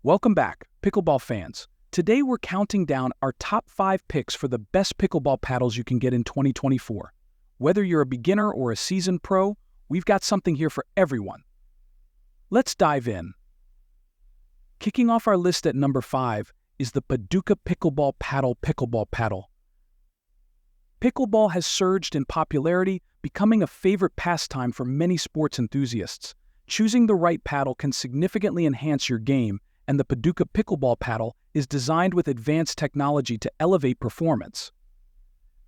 Welcome back, pickleball fans. Today we're counting down our top 5 picks for the best pickleball paddles you can get in 2024. Whether you're a beginner or a seasoned pro, we've got something here for everyone. Let's dive in. Kicking off our list at number 5 is the Paduka Pickleball Paddle. Pickleball has surged in popularity, becoming a favorite pastime for many sports enthusiasts. Choosing the right paddle can significantly enhance your game, and the Paduka Pickleball paddle is designed with advanced technology to elevate performance.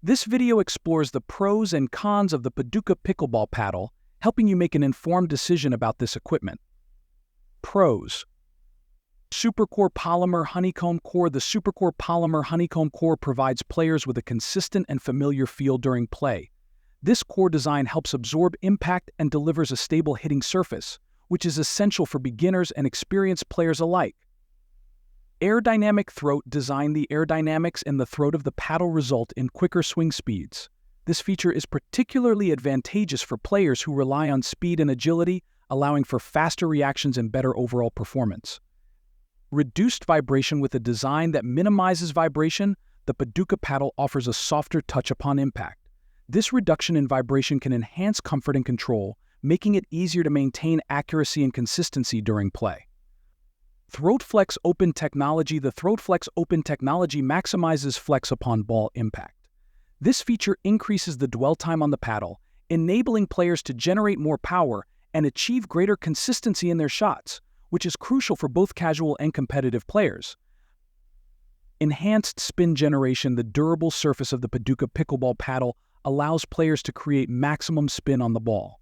This video explores the pros and cons of the Paduka Pickleball paddle, helping you make an informed decision about this equipment. Pros: Supercore Polymer Honeycomb Core. The Supercore Polymer Honeycomb Core provides players with a consistent and familiar feel during play. This core design helps absorb impact and delivers a stable hitting surface, which is essential for beginners and experienced players alike. Aerodynamic Throat Design. The aerodynamics in the throat of the paddle result in quicker swing speeds. This feature is particularly advantageous for players who rely on speed and agility, allowing for faster reactions and better overall performance. Reduced vibration. With a design that minimizes vibration, the Paduka paddle offers a softer touch upon impact. This reduction in vibration can enhance comfort and control, making it easier to maintain accuracy and consistency during play. Throat Flex Open Technology. The Throat Flex Open Technology maximizes flex upon ball impact. This feature increases the dwell time on the paddle, enabling players to generate more power and achieve greater consistency in their shots, which is crucial for both casual and competitive players. Enhanced Spin Generation. The durable surface of the Paduka Pickleball paddle allows players to create maximum spin on the ball.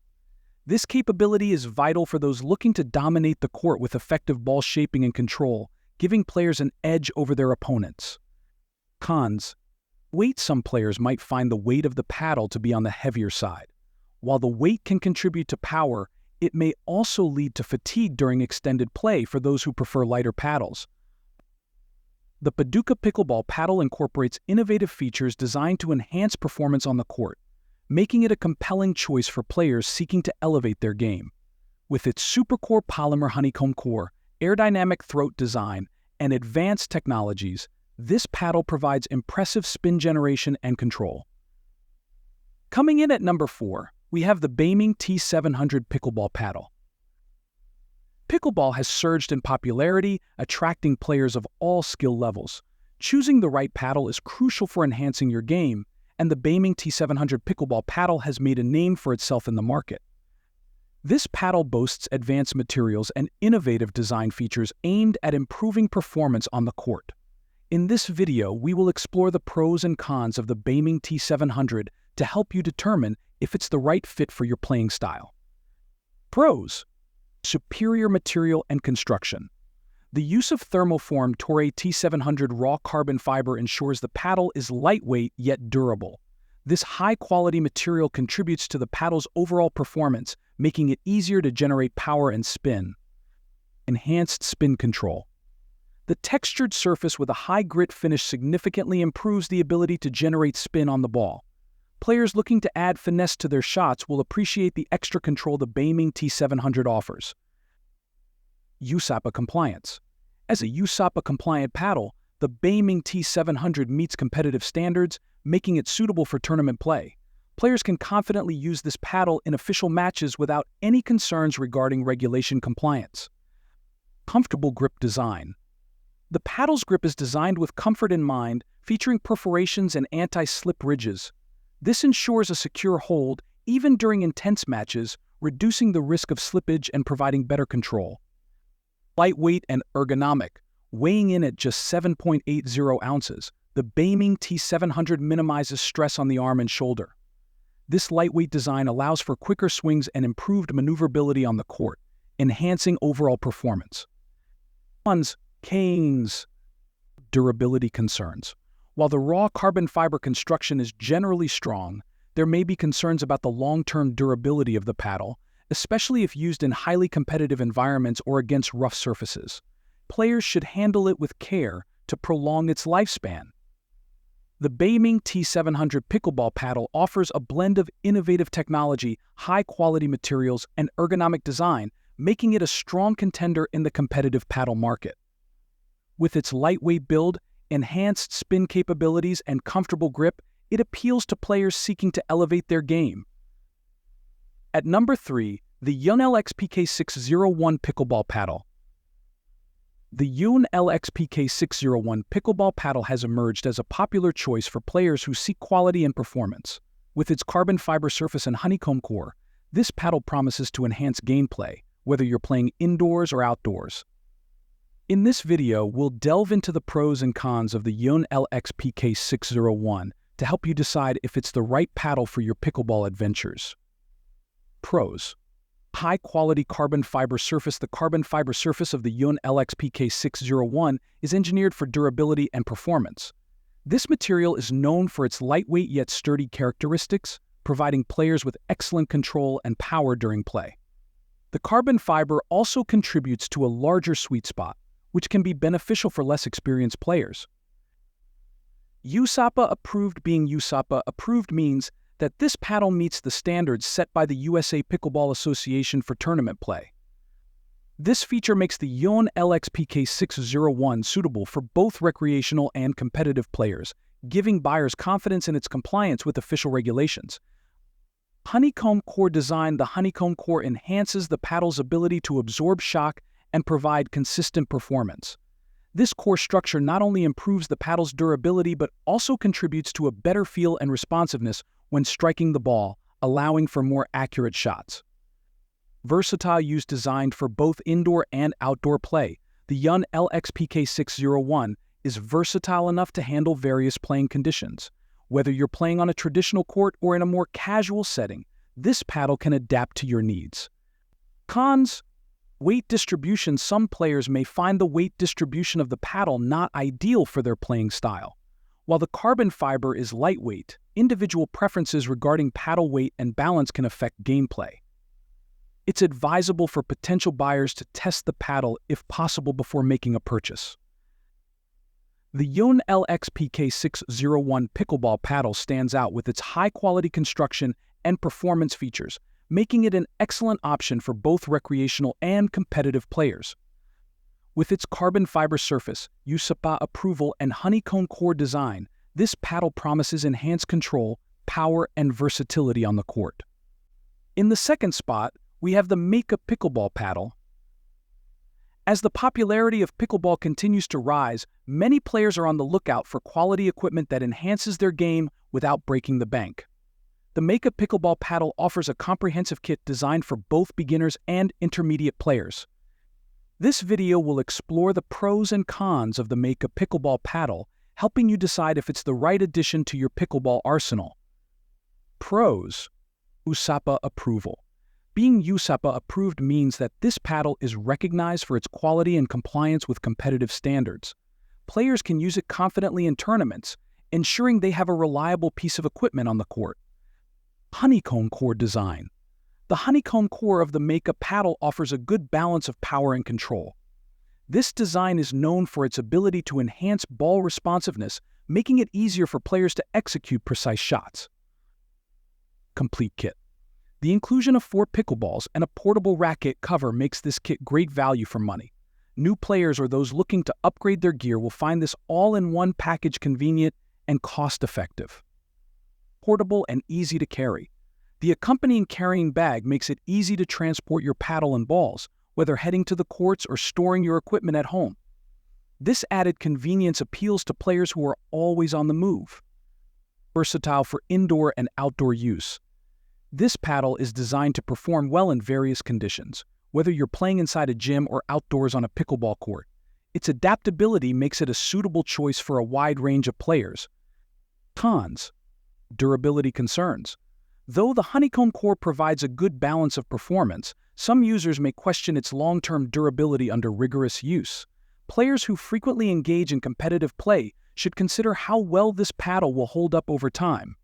This capability is vital for those looking to dominate the court with effective ball shaping and control, giving players an edge over their opponents. Cons: Weight. Some players might find the weight of the paddle to be on the heavier side. While the weight can contribute to power, it may also lead to fatigue during extended play for those who prefer lighter paddles. The Paduka Pickleball paddle incorporates innovative features designed to enhance performance on the court, making it a compelling choice for players seeking to elevate their game. With its Supercore Polymer Honeycomb Core, aerodynamic throat design, and advanced technologies, this paddle provides impressive spin generation and control. Coming in at number 4, we have the Bayming T700 Pickleball Paddle. Pickleball has surged in popularity, attracting players of all skill levels. Choosing the right paddle is crucial for enhancing your game, and the Bayming T700 Pickleball paddle has made a name for itself in the market. This paddle boasts advanced materials and innovative design features aimed at improving performance on the court. In this video, we will explore the pros and cons of the Bayming T700 to help you determine if it's the right fit for your playing style. Pros: Superior material and construction. The use of thermoformed Toray T700 raw carbon fiber ensures the paddle is lightweight yet durable. This high-quality material contributes to the paddle's overall performance, making it easier to generate power and spin. Enhanced spin control. The textured surface with a high grit finish significantly improves the ability to generate spin on the ball. Players looking to add finesse to their shots will appreciate the extra control the Bayming T700 offers. USAPA compliance. As a USAPA-compliant paddle, the Bayming T700 meets competitive standards, making it suitable for tournament play. Players can confidently use this paddle in official matches without any concerns regarding regulation compliance. Comfortable grip design. The paddle's grip is designed with comfort in mind, featuring perforations and anti-slip ridges. This ensures a secure hold even during intense matches, reducing the risk of slippage and providing better control. Lightweight and ergonomic. Weighing in at just 7.80 ounces, the Bayming T700 minimizes stress on the arm and shoulder. This lightweight design allows for quicker swings and improved maneuverability on the court, enhancing overall performance. Cons. Durability concerns. While the raw carbon fiber construction is generally strong, there may be concerns about the long-term durability of the paddle, especially if used in highly competitive environments or against rough surfaces. Players should handle it with care to prolong its lifespan. The Bayming T700 Pickleball paddle offers a blend of innovative technology, high-quality materials, and ergonomic design, making it a strong contender in the competitive paddle market. With its lightweight build, enhanced spin capabilities, and comfortable grip, it appeals to players seeking to elevate their game. At number 3, the Youn LX-PK601 Pickleball Paddle. The Youn LX-PK601 pickleball paddle has emerged as a popular choice for players who seek quality and performance. With its carbon fiber surface and honeycomb core, this paddle promises to enhance gameplay, whether you're playing indoors or outdoors. In this video, we'll delve into the pros and cons of the Youn LX-PK601 to help you decide if it's the right paddle for your pickleball adventures. Pros. High-quality carbon fiber surface. The carbon fiber surface of the Youn LX-PK601 is engineered for durability and performance. This material is known for its lightweight yet sturdy characteristics, providing players with excellent control and power during play. The carbon fiber also contributes to a larger sweet spot, which can be beneficial for less experienced players. USAPA approved. Being USAPA approved means that this paddle meets the standards set by the USA Pickleball Association for tournament play. This feature makes the Youn LX-PK601 suitable for both recreational and competitive players, giving buyers confidence in its compliance with official regulations. Honeycomb core design. The honeycomb core enhances the paddle's ability to absorb shock and provide consistent performance. This core structure not only improves the paddle's durability but also contributes to a better feel and responsiveness when striking the ball, allowing for more accurate shots. Versatile use. Designed for both indoor and outdoor play, the Youn LX-PK601 is versatile enough to handle various playing conditions. Whether you're playing on a traditional court or in a more casual setting, this paddle can adapt to your needs. Cons. Weight distribution. Some players may find the weight distribution of the paddle not ideal for their playing style. While the carbon fiber is lightweight, individual preferences regarding paddle weight and balance can affect gameplay. It's advisable for potential buyers to test the paddle if possible before making a purchase. The Youn LX-PK601 pickleball paddle stands out with its high-quality construction and performance features, making it an excellent option for both recreational and competitive players. With its carbon fiber surface, USAPA approval, and honeycomb core design, this paddle promises enhanced control, power, and versatility on the court. In the second spot, we have the Maicca pickleball paddle. As the popularity of pickleball continues to rise, many players are on the lookout for quality equipment that enhances their game without breaking the bank. The Maicca pickleball paddle offers a comprehensive kit designed for both beginners and intermediate players. This video will explore the pros and cons of the Maicca pickleball paddle, helping you decide if it's the right addition to your pickleball arsenal. Pros. USAPA approval. Being USAPA approved means that this paddle is recognized for its quality and compliance with competitive standards. Players can use it confidently in tournaments, ensuring they have a reliable piece of equipment on the court. Honeycomb core design. The honeycomb core of the Maicca paddle offers a good balance of power and control. This design is known for its ability to enhance ball responsiveness, making it easier for players to execute precise shots. Complete kit. The inclusion of 4 pickleballs and a portable racket cover makes this kit great value for money. New players or those looking to upgrade their gear will find this all-in-one package convenient and cost-effective. Portable and easy to carry. The accompanying carrying bag makes it easy to transport your paddle and balls, whether heading to the courts or storing your equipment at home. This added convenience appeals to players who are always on the move. Versatile for indoor and outdoor use. This paddle is designed to perform well in various conditions, whether you're playing inside a gym or outdoors on a pickleball court. Its adaptability makes it a suitable choice for a wide range of players. Cons. Durability concerns. Though the honeycomb core provides a good balance of performance, some users may question its long-term durability under rigorous use. Players who frequently engage in competitive play should consider how well this paddle will hold up over time.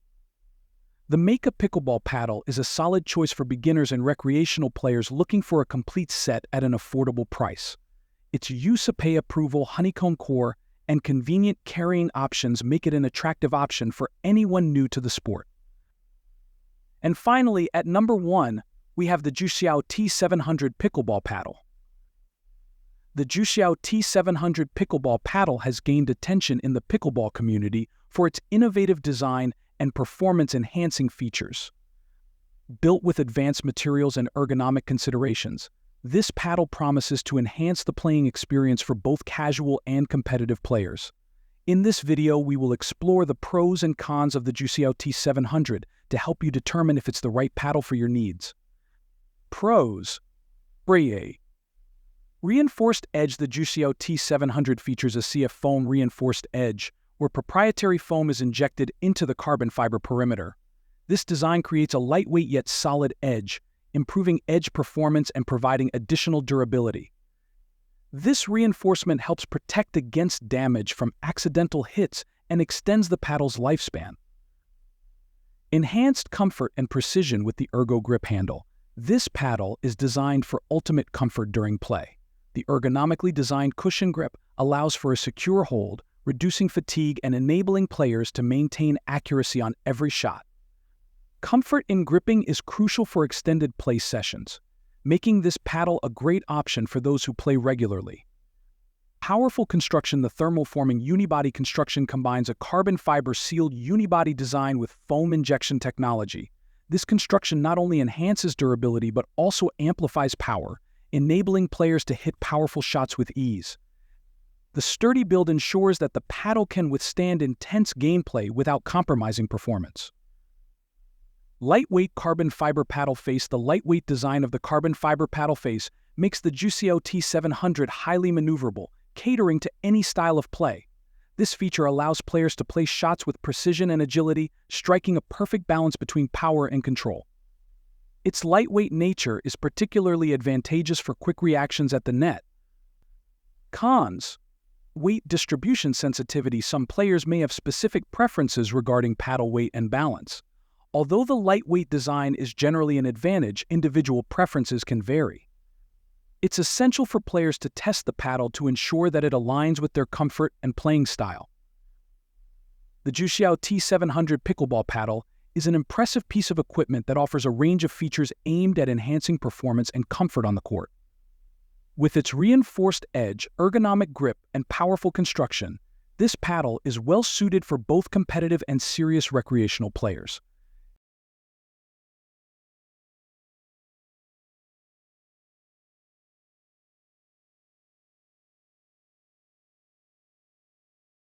The Maicca pickleball paddle is a solid choice for beginners and recreational players looking for a complete set at an affordable price. Its USAPA approval, honeycomb core, and convenient carrying options make it an attractive option for anyone new to the sport. And finally, at number 1, we have the Juciao T700 pickleball paddle. The Juciao T700 pickleball paddle has gained attention in the pickleball community for its innovative design and performance-enhancing features. Built with advanced materials and ergonomic considerations, this paddle promises to enhance the playing experience for both casual and competitive players. In this video, we will explore the pros and cons of the Juciao T700 to help you determine if it's the right paddle for your needs. Pros. Reinforced edge. The Juciao T700 features a CF foam reinforced edge, where proprietary foam is injected into the carbon fiber perimeter. This design creates a lightweight yet solid edge, improving edge performance and providing additional durability. This reinforcement helps protect against damage from accidental hits and extends the paddle's lifespan. Enhanced comfort and precision with the Ergo Grip Handle. This paddle is designed for ultimate comfort during play. The ergonomically designed cushion grip allows for a secure hold, reducing fatigue and enabling players to maintain accuracy on every shot. Comfort in gripping is crucial for extended play sessions, making this paddle a great option for those who play regularly. Powerful construction. The thermal-forming unibody construction combines a carbon fiber-sealed unibody design with foam injection technology. This construction not only enhances durability but also amplifies power, enabling players to hit powerful shots with ease. The sturdy build ensures that the paddle can withstand intense gameplay without compromising performance. Lightweight carbon fiber paddle face. The lightweight design of the carbon fiber paddle face makes the Juciao T700 highly maneuverable, catering to any style of play. This feature allows players to play shots with precision and agility, striking a perfect balance between power and control. Its lightweight nature is particularly advantageous for quick reactions at the net. Cons. Weight distribution sensitivity. Some players may have specific preferences regarding paddle weight and balance. Although the lightweight design is generally an advantage, individual preferences can vary. It's essential for players to test the paddle to ensure that it aligns with their comfort and playing style. The Juciao T700 pickleball paddle is an impressive piece of equipment that offers a range of features aimed at enhancing performance and comfort on the court. With its reinforced edge, ergonomic grip, and powerful construction, this paddle is well suited for both competitive and serious recreational players.